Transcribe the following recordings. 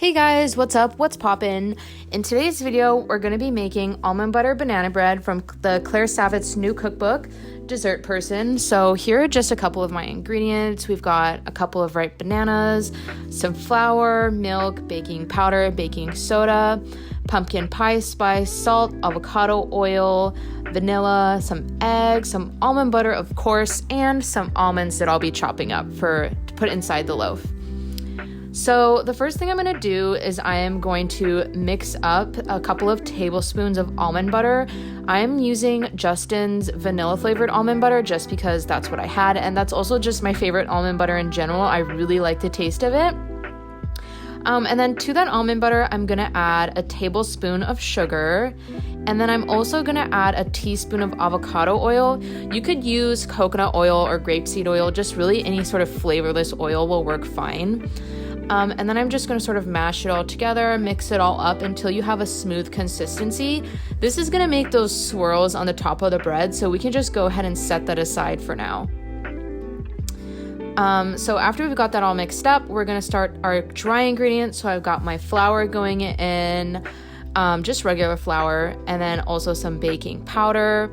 Hey guys, what's up? What's poppin'? In today's video, we're going to be making almond butter banana bread from the Claire Safftiz new cookbook, Dessert Person. So here are just a couple of my ingredients. We've got a couple of ripe bananas, some flour, milk, baking powder, baking soda, pumpkin pie spice, salt, avocado oil, vanilla, some eggs, some almond butter, of course, and some almonds that I'll be chopping up to put inside the loaf. So the first thing I'm going to do is I am going to mix up a couple of tablespoons of almond butter. I am using Justin's vanilla flavored almond butter just because that's what I had, and that's also just my favorite almond butter in general. I really like the taste of it. And then to that almond butter, I'm going to add a tablespoon of sugar, and then I'm also going to add a teaspoon of avocado oil. You could use coconut oil or grapeseed oil, just really any sort of flavorless oil will work fine. And then I'm just going to sort of mash it all together, mix it all up until you have a smooth consistency. This is going to make those swirls on the top of the bread, so we can just go ahead and set that aside for now. So after we've got that all mixed up, we're going to start our dry ingredients. So I've got my flour going in, just regular flour, and then also some baking powder.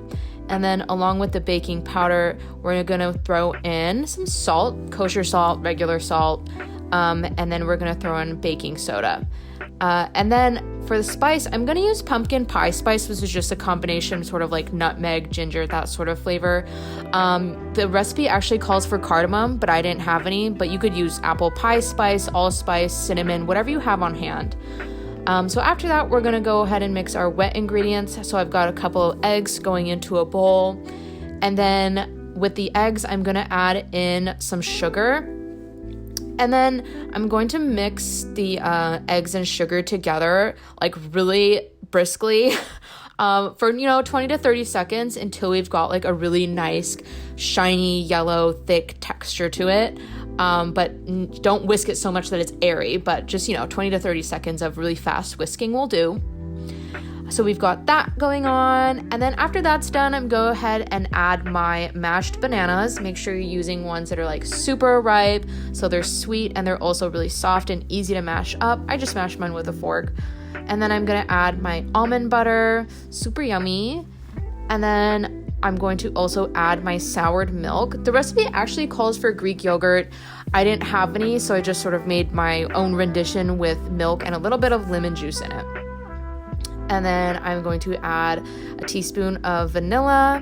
And then along with the baking powder, we're going to throw in some salt, kosher salt, regular salt, and then we're going to throw in baking soda. And then for the spice, I'm going to use pumpkin pie spice, which is just a combination sort of like nutmeg, ginger, that sort of flavor. The recipe actually calls for cardamom, but I didn't have any, but you could use apple pie spice, allspice, cinnamon, whatever you have on hand. So after that, we're going to go ahead and mix our wet ingredients. So I've got a couple of eggs going into a bowl. And then with the eggs, I'm going to add in some sugar. And then I'm going to mix the eggs and sugar together like really briskly for 20 to 30 seconds until we've got like a really nice shiny yellow thick texture to it. But don't whisk it so much that it's airy, but just 20 to 30 seconds of really fast whisking will do. So we've got that going on, and then after that's done, I'm go ahead and add my mashed bananas. Make sure you're using ones that are like super ripe, so they're sweet and they're also really soft and easy to mash up. I just mashed mine with a fork. And then I'm gonna add my almond butter, super yummy. And then I'm going to also add my soured milk. The recipe actually calls for Greek yogurt. I didn't have any, so I just sort of made my own rendition with milk and a little bit of lemon juice in it. And then I'm going to add a teaspoon of vanilla.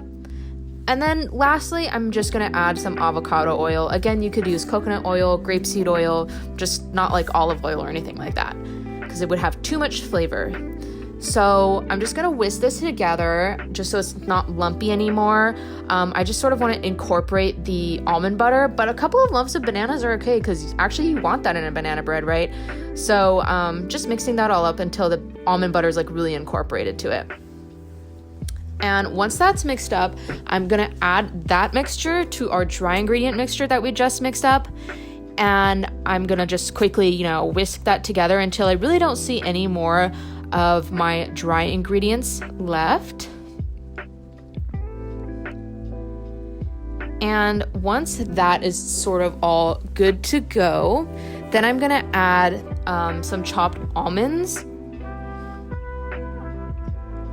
And then lastly, I'm just going to add some avocado oil. Again, you could use coconut oil, grapeseed oil, just not like olive oil or anything like that, because it would have too much flavor. So I'm just going to whisk this together just so it's not lumpy anymore. I just sort of want to incorporate the almond butter, but a couple of lumps of bananas are okay because actually you want that in a banana bread, right? So just mixing that all up until the almond butter is like really incorporated to it. And once that's mixed up, I'm going to add that mixture to our dry ingredient mixture that we just mixed up. And I'm going to just quickly, whisk that together until I really don't see any more of my dry ingredients left. And once that is sort of all good to go, then I'm gonna add some chopped almonds.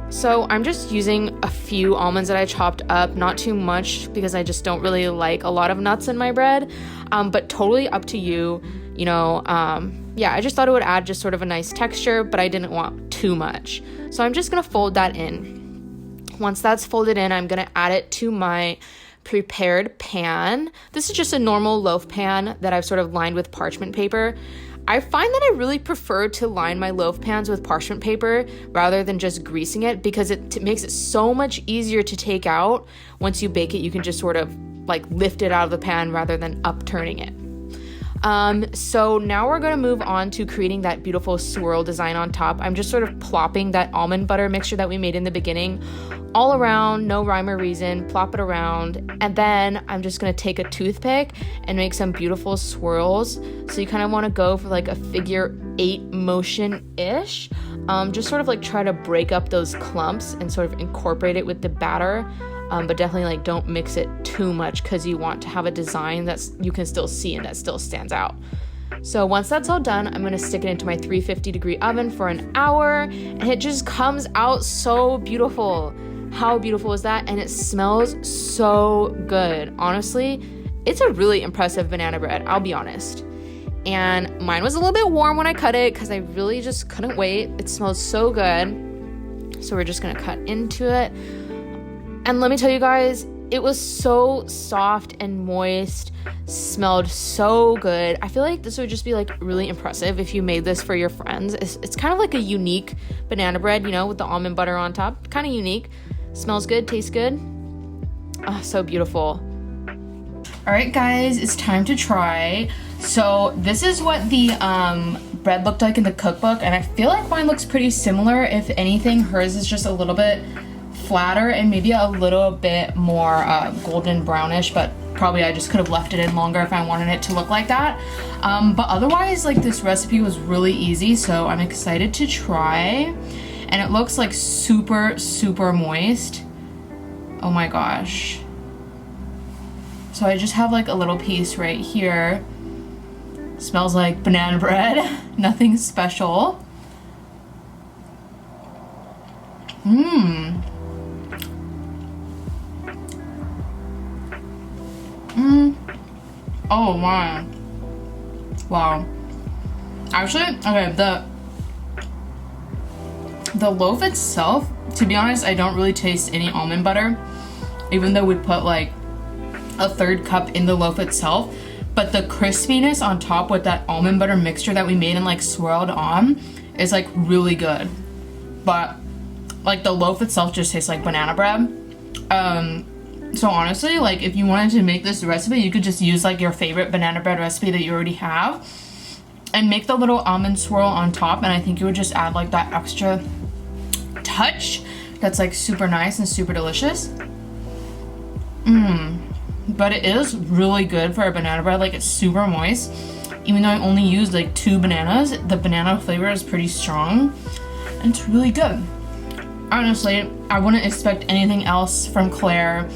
So I'm just using a few almonds that I chopped up, not too much because I just don't really like a lot of nuts in my bread, but totally up to you. I just thought it would add just sort of a nice texture, but I didn't want too much. So I'm just going to fold that in. Once that's folded in, I'm going to add it to my prepared pan. This is just a normal loaf pan that I've sort of lined with parchment paper. I find that I really prefer to line my loaf pans with parchment paper rather than just greasing it because it makes it so much easier to take out. Once you bake it, you can just sort of like lift it out of the pan rather than upturning it. So now we're going to move on to creating that beautiful swirl design on top. I'm just sort of plopping that almond butter mixture that we made in the beginning all around, no rhyme or reason, plop it around. And then I'm just going to take a toothpick and make some beautiful swirls. So you kind of want to go for like a figure 8 motion-ish. Just sort of like try to break up those clumps and sort of incorporate it with the batter. But definitely like don't mix it too much because you want to have a design that you can still see and that still stands out. So once that's all done, I'm gonna stick it into my 350-degree oven for an hour, and it just comes out so beautiful. How beautiful is that? And it smells so good. Honestly, it's a really impressive banana bread, I'll be honest. And mine was a little bit warm when I cut it because I really just couldn't wait. It smells so good. So we're just gonna cut into it. And let me tell you guys, it was so soft and moist, smelled so good. I feel like this would just be like really impressive if you made this for your friends. It's kind of like a unique banana bread, you know, with the almond butter on top. Kind of unique. Smells good, tastes good. Oh, so beautiful. All right, guys, it's time to try. So this is what the bread looked like in the cookbook, and I feel like mine looks pretty similar. If anything, hers is just a little bit flatter and maybe a little bit more golden brownish, but probably I just could have left it in longer if I wanted it to look like that. But otherwise, like, this recipe was really easy, so I'm excited to try. And it looks like super, super moist. Oh my gosh. So I just have like a little piece right here. Smells like banana bread. Nothing special. Oh my. Wow. Actually, okay, the loaf itself, to be honest, I don't really taste any almond butter, even though we put like a 1/3 cup in the loaf itself. But the crispiness on top with that almond butter mixture that we made and like swirled on is like really good. But like the loaf itself just tastes like banana bread. So honestly, like, if you wanted to make this recipe, you could just use like your favorite banana bread recipe that you already have and make the little almond swirl on top, and I think it would just add like that extra touch that's like super nice and super delicious. But it is really good for a banana bread. Like, it's super moist. Even though I only used like 2 bananas, the banana flavor is pretty strong and it's really good. Honestly, I wouldn't expect anything else from Claire.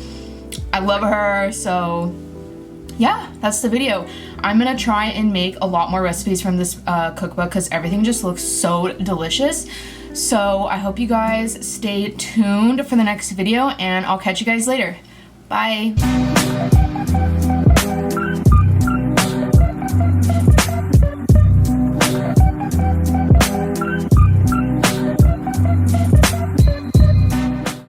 I love her. So yeah, that's the video. I'm gonna try and make a lot more recipes from this cookbook because everything just looks so delicious. So I hope you guys stay tuned for the next video, and I'll catch you guys later. Bye.